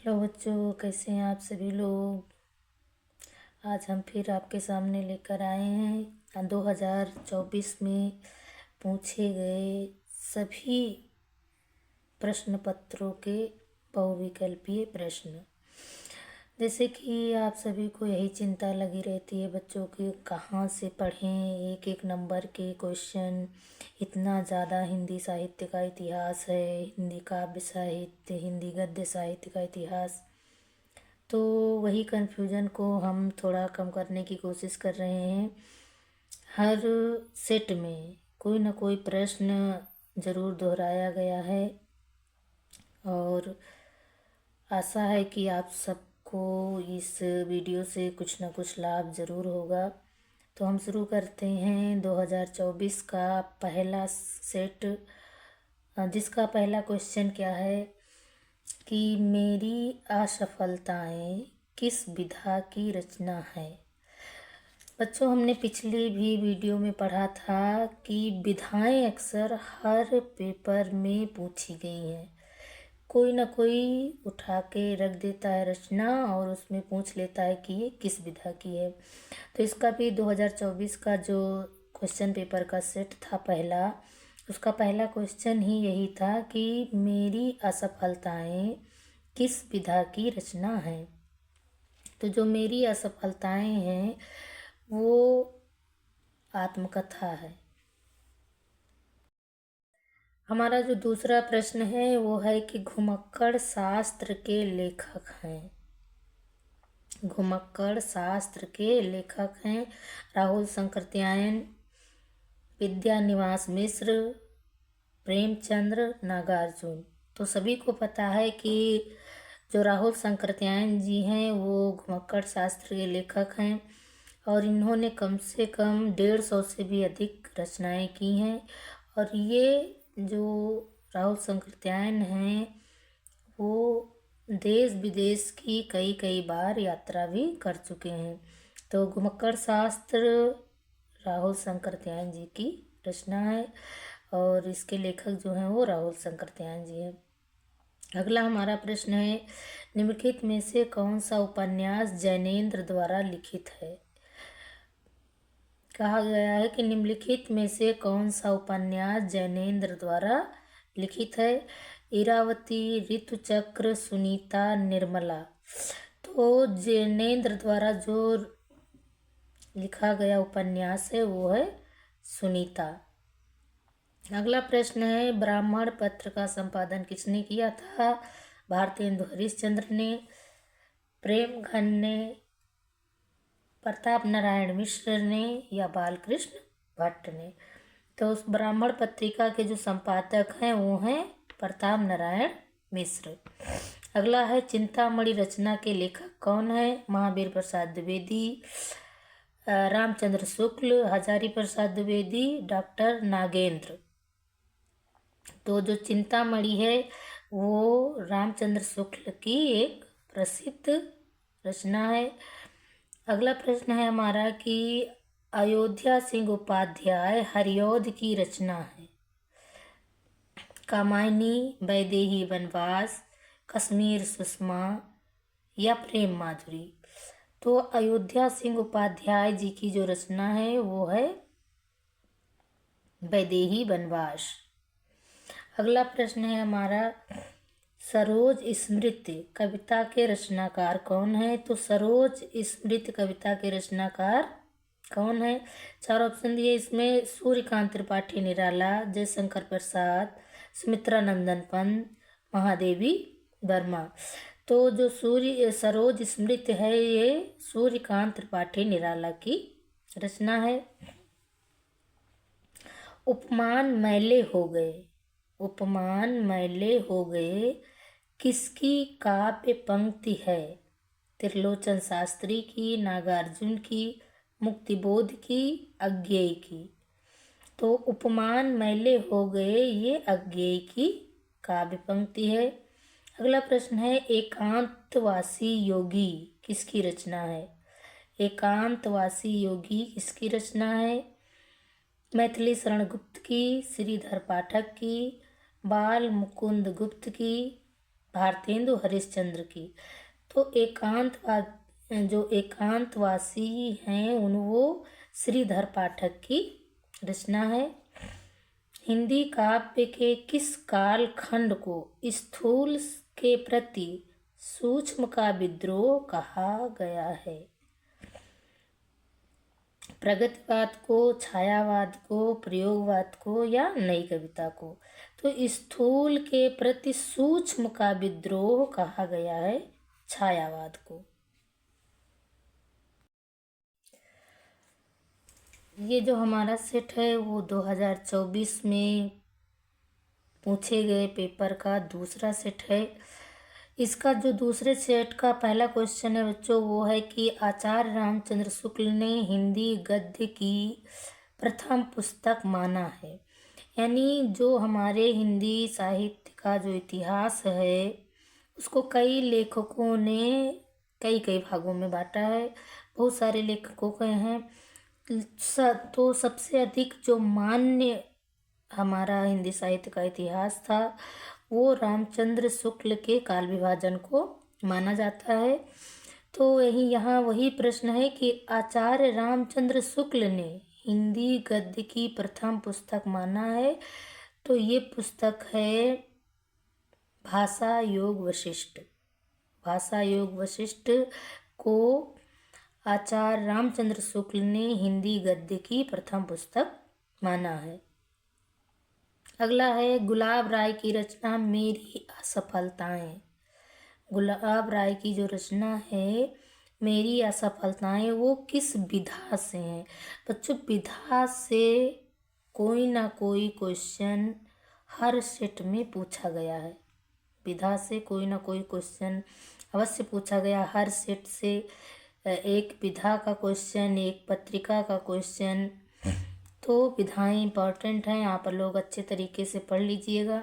Hello बच्चों, कैसे हैं आप सभी लोग। आज हम फिर आपके सामने लेकर आए हैं 2024 में पूछे गए सभी प्रश्न पत्रों के बहुविकल्पीय प्रश्न। जैसे कि आप सभी को यही चिंता लगी रहती है बच्चों की, कहाँ से पढ़ें एक एक नंबर के क्वेश्चन। इतना ज़्यादा हिंदी साहित्य का इतिहास है, हिंदी काव्य साहित्य, हिंदी गद्य साहित्य का इतिहास। तो वही कन्फ्यूज़न को हम थोड़ा कम करने की कोशिश कर रहे हैं। हर सेट में कोई ना कोई प्रश्न ज़रूर दोहराया गया है और आशा है कि आप सबको इस वीडियो से कुछ ना कुछ लाभ ज़रूर होगा। तो हम शुरू करते हैं 2024 का पहला सेट, जिसका पहला क्वेश्चन क्या है कि मेरी असफलताएं किस विधा की रचना है। बच्चों, हमने पिछली भी वीडियो में पढ़ा था कि विधाएं अक्सर हर पेपर में पूछी गई हैं। कोई ना कोई उठा के रख देता है रचना और उसमें पूछ लेता है कि ये किस विधा की है। तो इसका भी 2024 का जो क्वेश्चन पेपर का सेट था पहला, उसका पहला क्वेश्चन ही यही था कि मेरी असफलताएं किस विधा की रचना है। तो जो मेरी असफलताएं हैं वो आत्मकथा है। हमारा जो दूसरा प्रश्न है वो है कि घुमक्कड़ शास्त्र के लेखक हैं। घुमक्कड़ शास्त्र के लेखक हैं राहुल सांकृत्यायन, विद्यानिवास मिश्र, प्रेमचंद्र, नागार्जुन। तो सभी को पता है कि जो राहुल सांकृत्यायन जी हैं वो घुमक्कड़ शास्त्र के लेखक हैं और इन्होंने कम से कम 150 से भी अधिक रचनाएं की हैं। और ये जो राहुल सांकृत्यायन हैं वो देश विदेश की कई कई बार यात्रा भी कर चुके हैं। तो घुमक्कड़ शास्त्र राहुल सांकृत्यायन जी की रचना है और इसके लेखक जो हैं वो राहुल सांकृत्यायन जी हैं। अगला हमारा प्रश्न है, निम्नलिखित में से कौन सा उपन्यास जैनेन्द्र द्वारा लिखित है। कहा गया है कि निम्नलिखित में से कौन सा उपन्यास जैनेन्द्र द्वारा लिखित है। इरावती, ऋतुचक्र, सुनीता, निर्मला। तो जैनेन्द्र द्वारा जो लिखा गया उपन्यास है वो है सुनीता। अगला प्रश्न है, ब्राह्मण पत्र का संपादन किसने किया था। भारतेंदु हरिश्चंद्र ने, प्रेमघन ने, प्रताप नारायण मिश्र ने या बालकृष्ण भट्ट ने। तो उस ब्राह्मण पत्रिका के जो संपादक हैं वो हैं प्रताप नारायण मिश्र। अगला है, चिंतामणि रचना के लेखक कौन है। महावीर प्रसाद द्विवेदी, रामचंद्र शुक्ल, हजारी प्रसाद द्विवेदी, डॉक्टर नागेंद्र। तो जो चिंतामणि है वो रामचंद्र शुक्ल की एक प्रसिद्ध रचना है। अगला प्रश्न है हमारा कि अयोध्या सिंह उपाध्याय हरिऔध की रचना है। कामायनी, वैदेही वनवास, कश्मीर सुषमा या प्रेम माधुरी। तो अयोध्या सिंह उपाध्याय जी की जो रचना है वो है वैदेही वनवास। अगला प्रश्न है हमारा, सरोज स्मृति कविता के रचनाकार कौन है। तो सरोज स्मृति कविता के रचनाकार कौन है। 4 ऑप्शन दिए इसमें, सूर्यकांत त्रिपाठी निराला, जयशंकर प्रसाद, सुमित्रानंदन पंत, महादेवी वर्मा। तो जो सरोज स्मृति है ये सूर्यकांत त्रिपाठी निराला की रचना है। उपमान मैले हो गए, उपमान मैले हो गए किसकी काव्य पंक्ति है। त्रिलोचन शास्त्री की, नागार्जुन की, मुक्तिबोध की, अज्ञेय की। तो उपमान मैले हो गए ये अज्ञेय की काव्य पंक्ति है। अगला प्रश्न है, एकांतवासी योगी किसकी रचना है। एकांतवासी योगी किसकी रचना है। मैथिली शरण गुप्त की, श्रीधर पाठक की, बाल मुकुंद गुप्त की, भारतेंदु हरिश्चंद्र की। तो जो एकांतवासी हैं वो श्रीधर पाठक की रचना है। हिंदी काव्य के किस कालखंड को स्थूल के प्रति सूक्ष्म का विद्रोह कहा गया है? प्रगतिवाद को, छायावाद को, प्रयोगवाद को या नई कविता को? तो स्थूल के प्रति सूक्ष्म का विद्रोह कहा गया है छायावाद को। ये जो हमारा सेट है वो 2024 में पूछे गए पेपर का दूसरा सेट है। इसका जो दूसरे सेट का पहला क्वेश्चन है बच्चों वो है कि आचार्य रामचंद्र शुक्ल ने हिंदी गद्य की प्रथम पुस्तक माना है। यानी जो हमारे हिंदी साहित्य का जो इतिहास है उसको कई लेखकों ने कई कई भागों में बांटा है, बहुत सारे लेखकों के हैं। तो सबसे अधिक जो मान्य हमारा हिंदी साहित्य का इतिहास था वो रामचंद्र शुक्ल के काल विभाजन को माना जाता है। तो यहाँ वही प्रश्न है कि आचार्य रामचंद्र शुक्ल ने हिंदी गद्य की प्रथम पुस्तक माना है। तो ये पुस्तक है भाषा योग वशिष्ठ। भाषा योग वशिष्ठ को आचार्य रामचंद्र शुक्ल ने हिंदी गद्य की प्रथम पुस्तक माना है। अगला है गुलाब राय की रचना मेरी असफलताएं। गुलाब राय की जो रचना है मेरी असफलताएं वो किस विधा से हैं? बच्चों विधा से कोई ना कोई क्वेश्चन हर सेट में पूछा गया है। विधा से कोई ना कोई क्वेश्चन अवश्य पूछा गया हर सेट से। एक विधा का क्वेश्चन, एक पत्रिका का क्वेश्चन। तो विधाएं इंपॉर्टेंट हैं, यहाँ पर लोग अच्छे तरीके से पढ़ लीजिएगा।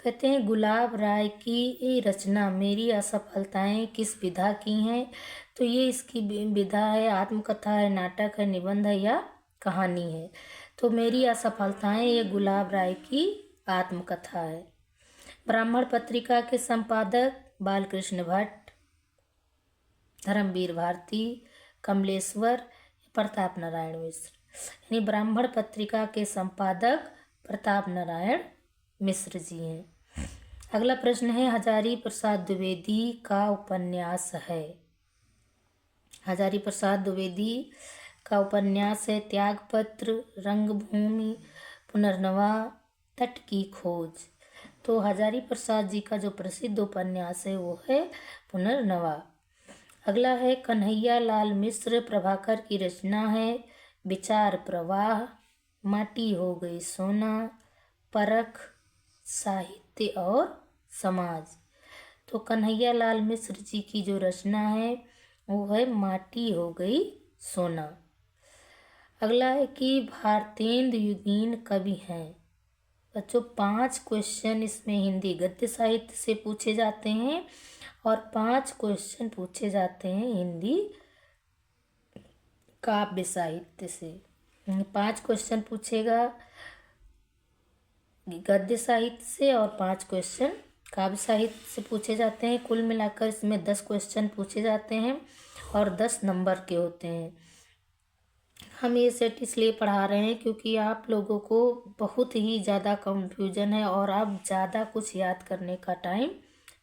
कहते हैं गुलाब राय की रचना मेरी असफलताएं किस विधा की हैं? तो ये इसकी विधा है आत्मकथा है, नाटक है, निबंध है या कहानी है? तो मेरी असफलताएं ये गुलाब राय की आत्मकथा है। ब्राह्मण पत्रिका के संपादक बालकृष्ण भट्ट, धर्मवीर भारती, कमलेश्वर, प्रताप नारायण मिश्र। यानी ब्राह्मण पत्रिका के संपादक प्रताप नारायण मिश्र जी हैं। अगला प्रश्न है हजारी प्रसाद द्विवेदी का उपन्यास है। हजारी प्रसाद द्विवेदी का उपन्यास है त्यागपत्र, रंगभूमि, पुनर्नवा, तट की खोज। तो हजारी प्रसाद जी का जो प्रसिद्ध उपन्यास है वो है पुनर्नवा। अगला है कन्हैया लाल मिश्र प्रभाकर की रचना है विचार प्रवाह, माटी हो गई सोना, परख, साहित्य और समाज। तो कन्हैया लाल मिश्र जी की जो रचना है वो है माटी हो गई सोना। अगला है कि भारतेंदु युगीन कवि हैं। बच्चों 5 क्वेश्चन इसमें हिंदी गद्य साहित्य से पूछे जाते हैं और 5 क्वेश्चन पूछे जाते हैं हिंदी काव्य साहित्य से। 5 क्वेश्चन पूछेगा गद्य साहित्य से और 5 क्वेश्चन काव्य साहित्य से पूछे जाते हैं। कुल मिलाकर इसमें 10 क्वेश्चन पूछे जाते हैं और 10 नंबर के होते हैं। हम ये सेट इसलिए पढ़ा रहे हैं क्योंकि आप लोगों को बहुत ही ज़्यादा कंफ्यूजन है और अब ज़्यादा कुछ याद करने का टाइम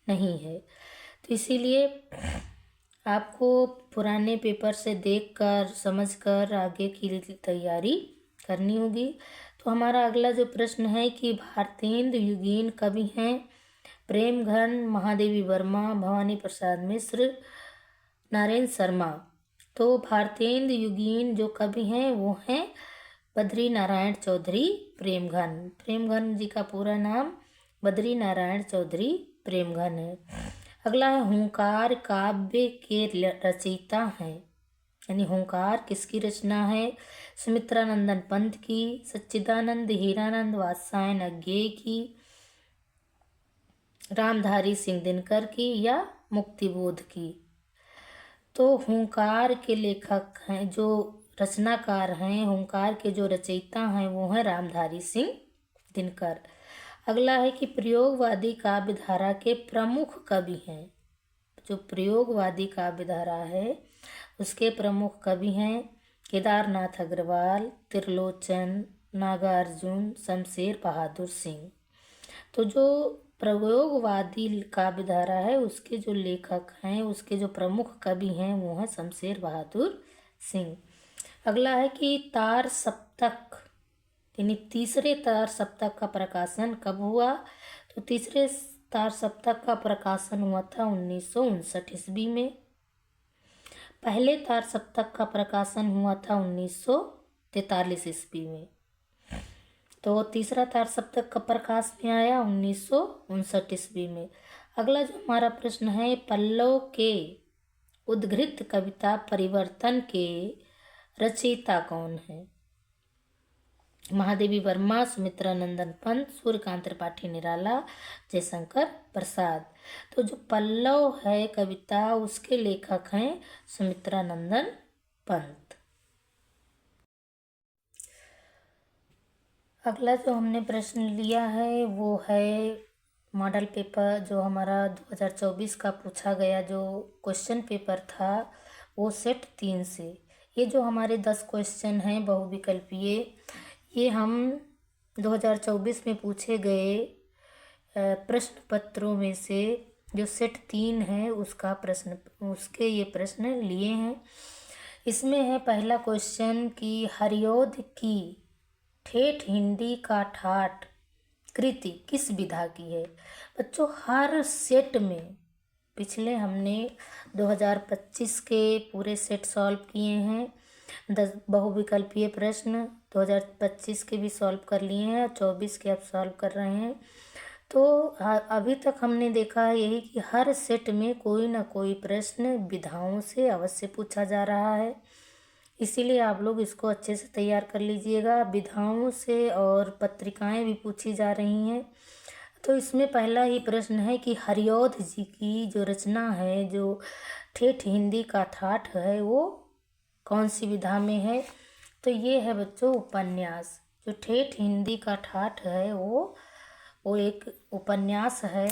नहीं है। तो इसीलिए आपको पुराने पेपर से देखकर समझकर आगे की तैयारी करनी होगी। तो हमारा अगला जो प्रश्न है कि भारतेंदु युगीन कवि हैं। प्रेमघन, महादेवी वर्मा, भवानी प्रसाद मिश्र, नारायण शर्मा। तो भारतेंदु युगीन जो कवि हैं वो हैं बद्री नारायण चौधरी प्रेमघन। प्रेमघन जी का पूरा नाम बद्री नारायण चौधरी प्रेमघन है। अगला है हुंकार काव्य के रचयिता हैं। यानी हुंकार किसकी रचना है? सुमित्रानंदन पंत की, सच्चिदानंद हीरानंद वात्सायन अज्ञेय की, रामधारी सिंह दिनकर की या मुक्तिबोध की। तो हुंकार के लेखक हैं, जो रचनाकार हैं, हुंकार के जो रचयिता हैं वो हैं रामधारी सिंह दिनकर। अगला है कि प्रयोगवादी काव्य धारा के प्रमुख कवि हैं। जो प्रयोगवादी काव्य धारा है उसके प्रमुख कवि हैं केदारनाथ अग्रवाल, त्रिलोचन, नागार्जुन, शमशेर बहादुर सिंह। तो जो प्रयोगवादी काव्य धारा है उसके जो लेखक हैं, उसके जो प्रमुख कवि हैं वो हैं शमशेर बहादुर सिंह। अगला है कि तार सप्तक यानी तीसरे तार सप्तक का प्रकाशन कब हुआ? तो तीसरे तार सप्तक का प्रकाशन हुआ था 1959 ईस्वी में। पहले तार सप्तक का प्रकाशन हुआ था 1943 ईस्वी में। तो तीसरा तार सप्तक का प्रकाश में आया 1959 ईस्वी में। अगला जो हमारा प्रश्न है, पल्लव के उद्घृत कविता परिवर्तन के रचयिता कौन है? महादेवी वर्मा, सुमित्रा नंदन पंत, सूर्यकांत त्रिपाठी निराला, जयशंकर प्रसाद। तो जो पल्लव है कविता उसके लेखक हैं सुमित्रा नंदन पंत। अगला जो हमने प्रश्न लिया है वो है मॉडल पेपर जो हमारा 2024 का पूछा गया जो क्वेश्चन पेपर था वो सेट 3 से। ये जो हमारे 10 क्वेश्चन हैं बहुविकल्पीय, ये हम 2024 में पूछे गए प्रश्न पत्रों में से जो सेट 3 है उसके ये प्रश्न लिए हैं। इसमें है पहला क्वेश्चन कि हरिऔध की ठेठ हिंदी का ठाठ कृति किस विधा की है? बच्चों हर सेट में पिछले हमने 2025 के पूरे सेट सॉल्व किए हैं। 10 बहुविकल्पीय प्रश्न 2025 के भी सॉल्व कर लिए हैं, 24 के अब सॉल्व कर रहे हैं। तो अभी तक हमने देखा है यही कि हर सेट में कोई ना कोई प्रश्न विधाओं से अवश्य पूछा जा रहा है, इसीलिए आप लोग इसको अच्छे से तैयार कर लीजिएगा। विधाओं से और पत्रिकाएं भी पूछी जा रही हैं। तो इसमें पहला ही प्रश्न है कि हरिऔध जी की जो रचना है जो ठेठ हिंदी का ठाठ है वो कौन सी विधा में है? तो ये है बच्चों उपन्यास। जो ठेठ हिंदी का ठाठ है वो एक उपन्यास है।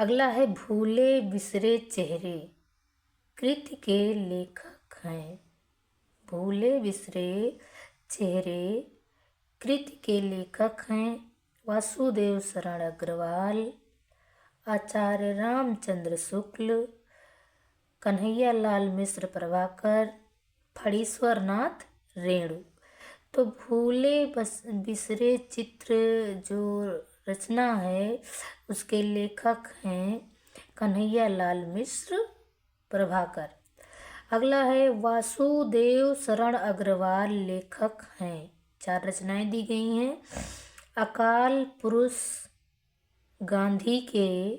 अगला है भूले बिसरे चेहरे कृति के लेखक हैं। भूले बिसरे चेहरे कृति के लेखक हैं वासुदेव शरण अग्रवाल, आचार्य रामचंद्र शुक्ल, कन्हैया लाल मिश्र प्रभाकर, फणीश्वर नाथ रेणु। तो भूले बिसरे चित्र जो रचना है उसके लेखक हैं कन्हैया लाल मिश्र प्रभाकर। अगला है वासुदेव शरण अग्रवाल लेखक हैं। 4 रचनाएं दी गई हैं। अकाल पुरुष, गांधी के,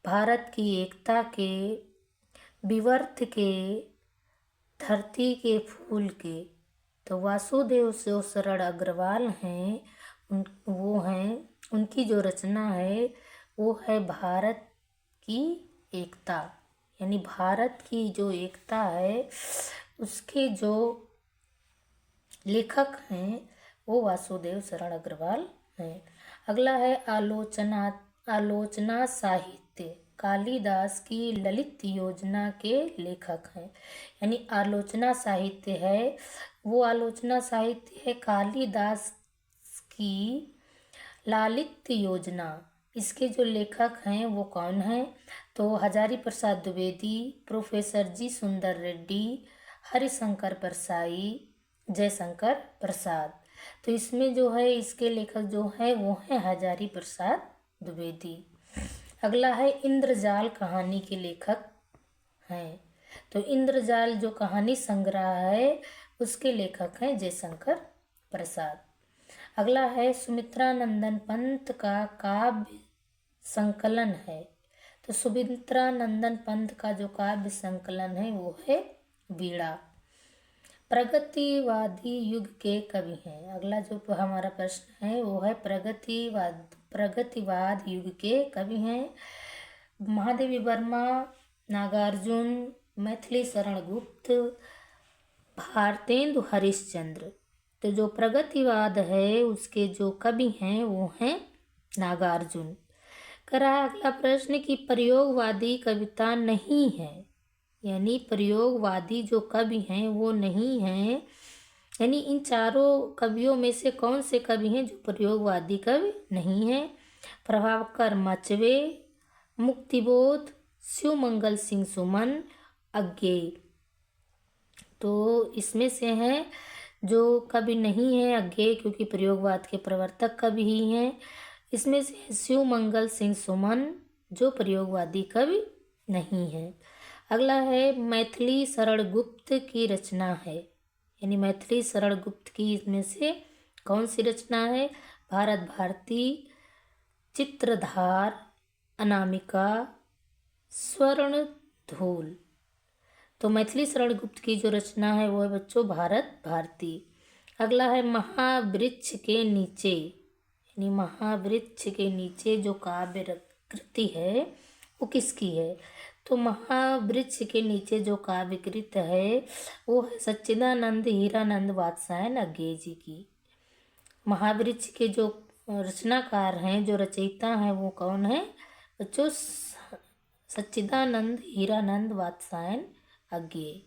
भारत की एकता के, विवर्त के, धरती के फूल के। तो वासुदेव शरण अग्रवाल हैं उनकी जो रचना है वो है भारत की एकता, यानी भारत की जो एकता है उसके जो लेखक हैं वो वासुदेव शरण अग्रवाल हैं। अगला है आलोचना साहित्य, कालिदास की ललित योजना के लेखक हैं। यानी आलोचना साहित्य है वो आलोचना साहित्य है कालिदास की ललित योजना। इसके जो लेखक हैं वो कौन हैं? तो हजारी प्रसाद द्विवेदी, प्रोफेसर जी सुंदर रेड्डी, हरिशंकर परसाई, जयशंकर प्रसाद। तो इसमें जो है इसके लेखक जो है वो हैं हजारी प्रसाद द्विवेदी। अगला है इंद्रजाल कहानी के लेखक हैं। तो इंद्रजाल जो कहानी संग्रह है उसके लेखक हैं जयशंकर प्रसाद। अगला है सुमित्रा नंदन पंत का काव्य संकलन है। तो सुमित्रा नंदन पंत का जो काव्य संकलन है वो है वीणा। प्रगतिवादी युग के कवि हैं। अगला जो हमारा प्रश्न है वो है प्रगतिवाद युग के कवि हैं महादेवी वर्मा, नागार्जुन, मैथिली शरण गुप्त, भारतेंदु हरिश्चंद्र। तो जो प्रगतिवाद है उसके जो कवि हैं वो हैं नागार्जुन। करा अगला प्रश्न कि प्रयोगवादी कविता नहीं है, यानी प्रयोगवादी जो कवि हैं वो नहीं हैं, यानी इन चारों कवियों में से कौन से कवि हैं जो प्रयोगवादी कवि नहीं हैं? प्रभाकर मचवे, मुक्तिबोध, शिवमंगल सिंह सुमन, अज्ञेय। तो इसमें से हैं जो कवि नहीं है अज्ञेय, क्योंकि प्रयोगवाद के प्रवर्तक कवि ही हैं। इसमें से शिवमंगल सिंह सुमन जो प्रयोगवादी कवि नहीं है। अगला है मैथिली शरण गुप्त की रचना है, यानी मैथिली शरण गुप्त की इसमें से कौन सी रचना है? भारत भारती, चित्रधार, अनामिका, स्वर्ण धूल। तो मैथिली शरण गुप्त की जो रचना है वो है बच्चों भारत भारती। अगला है महावृक्ष के नीचे, यानी महावृक्ष के नीचे जो काव्य कृति है वो किसकी है? तो महावृक्ष के नीचे जो काव्य कृत है वो है सच्चिदानंद हीरानंद वात्स्यायन अज्ञेय जी की। महावृक्ष के जो रचनाकार हैं, जो रचयिता हैं, वो कौन है बच्चों? सच्चिदानंद हीरानंद वात्स्यायन अज्ञेय।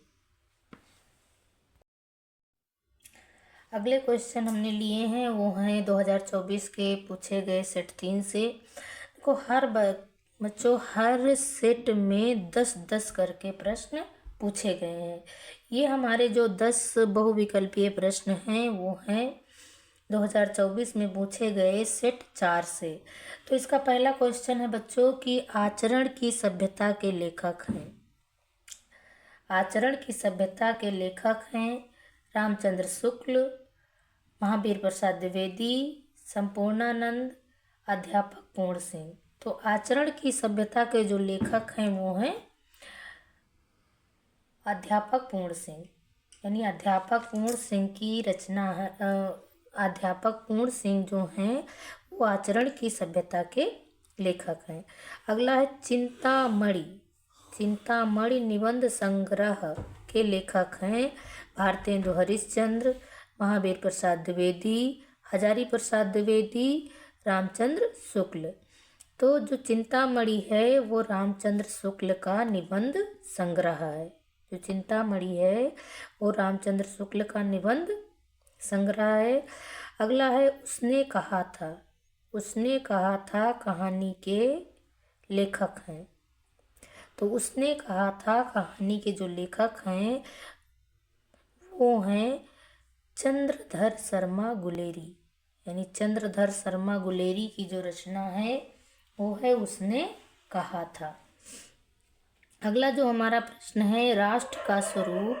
अगले क्वेश्चन हमने लिए हैं वो हैं 2024 के पूछे गए सेट 3 से। देखो बच्चों हर सेट में 10-10 करके प्रश्न पूछे गए हैं। ये हमारे जो 10 बहुविकल्पीय प्रश्न हैं वो हैं 2024 में पूछे गए सेट 4 से। तो इसका पहला क्वेश्चन है बच्चों कि आचरण की सभ्यता के लेखक हैं। आचरण की सभ्यता के लेखक हैं रामचंद्र शुक्ल, महावीर प्रसाद द्विवेदी, संपूर्णानंद, अध्यापक पूर्ण सिंह। तो आचरण की सभ्यता के जो लेखक हैं वो हैं अध्यापक पूर्ण सिंह, यानी अध्यापक पूर्ण सिंह की रचना है। अध्यापक पूर्ण सिंह जो हैं वो आचरण की सभ्यता के लेखक हैं। अगला है चिंतामणि। चिंतामणि निबंध संग्रह के लेखक हैं भारतेंदु हरिश्चंद्र, महावीर प्रसाद द्विवेदी, हजारी प्रसाद द्विवेदी, रामचंद्र शुक्ल। तो जो चिंतामणि है वो रामचंद्र शुक्ल का निबंध संग्रह है। जो चिंतामणि है वो रामचंद्र शुक्ल का निबंध संग्रह है। अगला है उसने कहा था। उसने कहा था कहानी के लेखक हैं। तो उसने कहा था कहानी के जो लेखक हैं वो हैं चंद्रधर शर्मा गुलेरी, यानी चंद्रधर शर्मा गुलेरी की जो रचना है वो है उसने कहा था। अगला जो हमारा प्रश्न है राष्ट्र का स्वरूप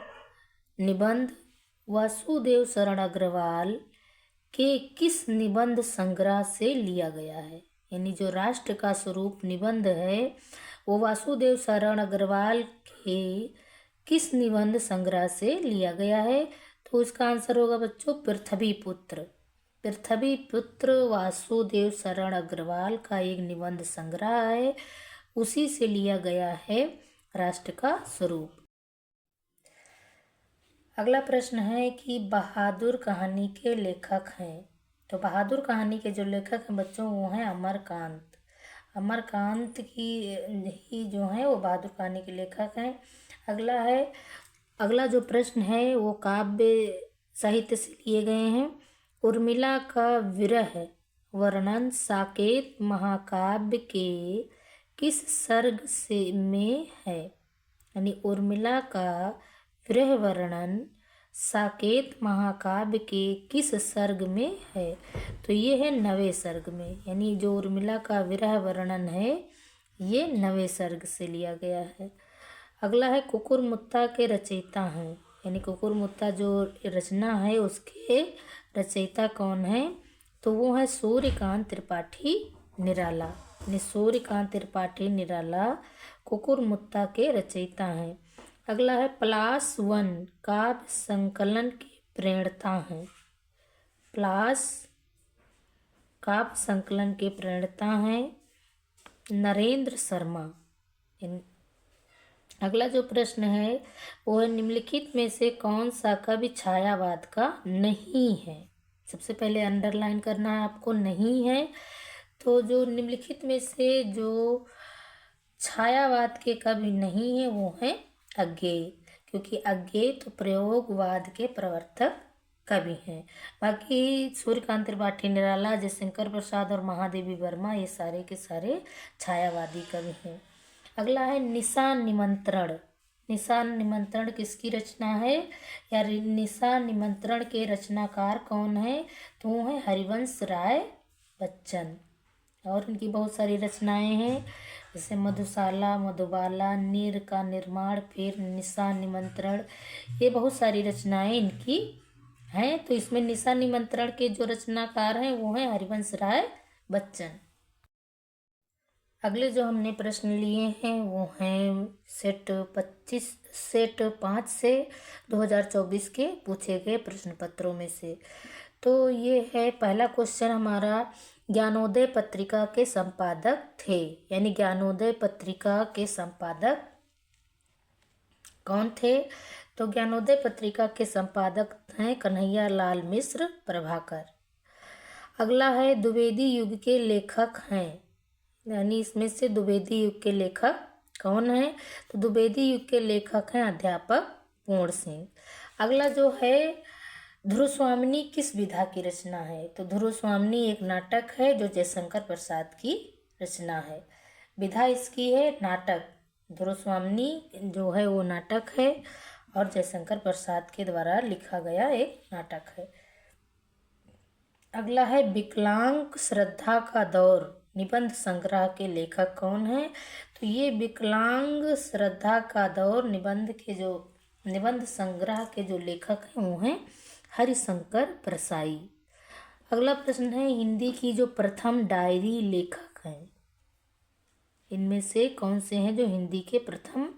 निबंध वासुदेव शरण अग्रवाल के किस निबंध संग्रह से लिया गया है? यानी जो राष्ट्र का स्वरूप निबंध है वो वासुदेव शरण अग्रवाल के किस निबंध संग्रह से लिया गया है? तो इसका आंसर होगा बच्चों पृथ्वी पुत्र। पृथ्वी पुत्र वासुदेव शरण अग्रवाल का एक निबंध संग्रह है, उसी से लिया गया है राष्ट्र का स्वरूप। अगला प्रश्न है कि बहादुर कहानी के लेखक हैं। तो बहादुर कहानी के जो लेखक हैं बच्चों वो हैं अमरकांत। अमरकांत की ही जो है वो बहादुर कहानी के लेखक हैं। अगला जो प्रश्न है वो काव्य साहित्य से लिए गए हैं। उर्मिला का विरह वर्णन साकेत महाकाव्य के किस सर्ग से में है? यानी उर्मिला का विरह वर्णन साकेत महाकाव्य के किस सर्ग में है? तो ये है 9वें सर्ग में, यानी जो उर्मिला का विरह वर्णन है ये 9वें सर्ग से लिया गया है। अगला है कुकुरमुत्ता के रचयिता हैं, यानी कुकुरमुत्ता जो रचना है उसके रचयिता कौन है? तो वो है सूर्यकांत त्रिपाठी निराला, यानी सूर्यकांत त्रिपाठी निराला कुकुरमुत्ता के रचयिता हैं। अगला है प्लास 1 काव्य संकलन के प्रणेता हैं। प्लास काव्य संकलन के प्रणेता हैं नरेंद्र शर्मा। अगला जो प्रश्न है वो है निम्नलिखित में से कौन सा कवि छायावाद का नहीं है। सबसे पहले अंडरलाइन करना है आपको, नहीं है। तो जो निम्नलिखित में से जो छायावाद के कवि नहीं है वो है अज्ञेय, क्योंकि अज्ञेय तो प्रयोगवाद के प्रवर्तक कवि हैं। बाकी सूर्यकांत त्रिपाठी निराला, जयशंकर प्रसाद और महादेवी वर्मा ये सारे के सारे छायावादी कवि हैं। अगला है निशान निमंत्रण। निशान निमंत्रण किसकी रचना है, या निशान निमंत्रण के रचनाकार कौन है, तो वो है हरिवंश राय बच्चन। और इनकी बहुत सारी रचनाएं हैं, जैसे मधुशाला, मधुबाला, नीर का निर्माण, फिर निशान निमंत्रण, ये बहुत सारी रचनाएं इनकी हैं। तो इसमें निशान निमंत्रण के जो रचनाकार हैं वो हैं हरिवंश राय बच्चन। अगले जो हमने प्रश्न लिए हैं वो हैं सेट 5 से 2024 के पूछे गए प्रश्न पत्रों में से। तो ये है पहला क्वेश्चन हमारा, ज्ञानोदय पत्रिका के संपादक थे, यानी ज्ञानोदय पत्रिका के संपादक कौन थे, तो ज्ञानोदय पत्रिका के संपादक हैं कन्हैया लाल मिश्र प्रभाकर। अगला है द्विवेदी युग के लेखक हैं, यानी इसमें से द्विवेदी युग के लेखक कौन है, तो द्विवेदी युग के लेखक हैं अध्यापक पूर्ण सिंह। अगला जो है ध्रुव स्वामिनी किस विधा की रचना है, तो ध्रुव स्वामिनी एक नाटक है जो जयशंकर प्रसाद की रचना है। विधा इसकी है नाटक, ध्रुव स्वामिनी जो है वो नाटक है और जयशंकर प्रसाद के द्वारा लिखा गया एक नाटक है। अगला है विकलांग श्रद्धा का दौर निबंध संग्रह के लेखक कौन है, तो ये विकलांग श्रद्धा का दौर निबंध संग्रह के जो लेखक हैं वो हैं हरिशंकर प्रसाई। अगला प्रश्न है हिंदी की जो प्रथम डायरी लेखक हैं, इनमें से कौन से हैं जो हिंदी के प्रथम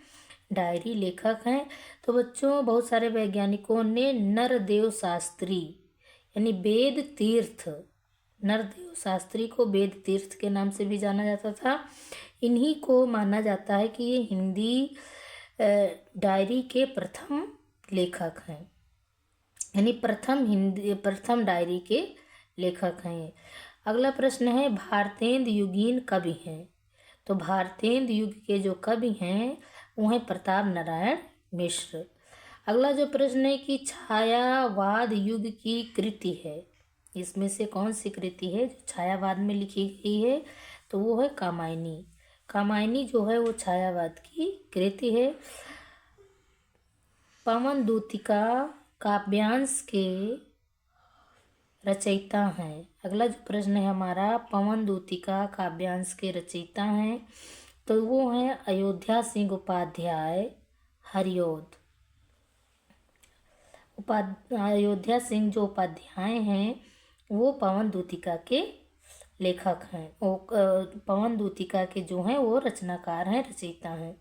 डायरी लेखक हैं, तो बच्चों बहुत सारे वैज्ञानिकों ने नरदेव शास्त्री यानी वेद तीर्थ, नरदेव शास्त्री को वेद तीर्थ के नाम से भी जाना जाता था, इन्हीं को माना जाता है कि ये हिंदी डायरी के प्रथम लेखक हैं, यानी प्रथम डायरी के लेखक हैं। अगला प्रश्न है भारतेंदु युगीन कवि हैं, तो भारतेंदु युग के जो कवि हैं वो हैं प्रताप नारायण मिश्र। अगला जो प्रश्न है कि छायावाद युग की कृति है, इसमें से कौन सी कृति है जो छायावाद में लिखी गई है, तो वो है कामायनी। कामायनी जो है वो छायावाद की कृति है। पवन दूतिका काव्यांश के रचयिता हैं। अगला जो प्रश्न है हमारा, पवन दूतिका काव्यांश के रचयिता हैं, तो वो हैं अयोध्या सिंह उपाध्याय हरिऔध। अयोध्या सिंह जो उपाध्याय हैं वो पवन दूतिका के लेखक हैं, वो पवन दूतिका के जो हैं वो रचनाकार हैं, रचयिता हैं।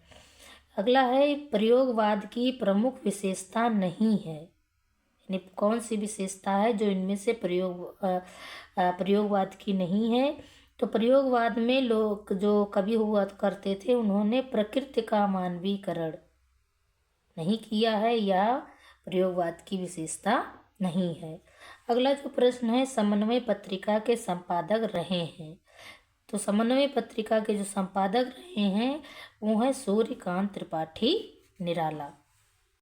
अगला है प्रयोगवाद की प्रमुख विशेषता नहीं है, यानी कौन सी विशेषता है जो इनमें से प्रयोगवाद की नहीं है, तो प्रयोगवाद में लोग जो कवि हुआ करते थे उन्होंने प्रकृति का मानवीकरण नहीं किया है, या प्रयोगवाद की विशेषता नहीं है। अगला जो प्रश्न है समन्वय पत्रिका के संपादक रहे हैं, तो समन्वय पत्रिका के जो संपादक रहे हैं वो है सूर्यकांत त्रिपाठी निराला।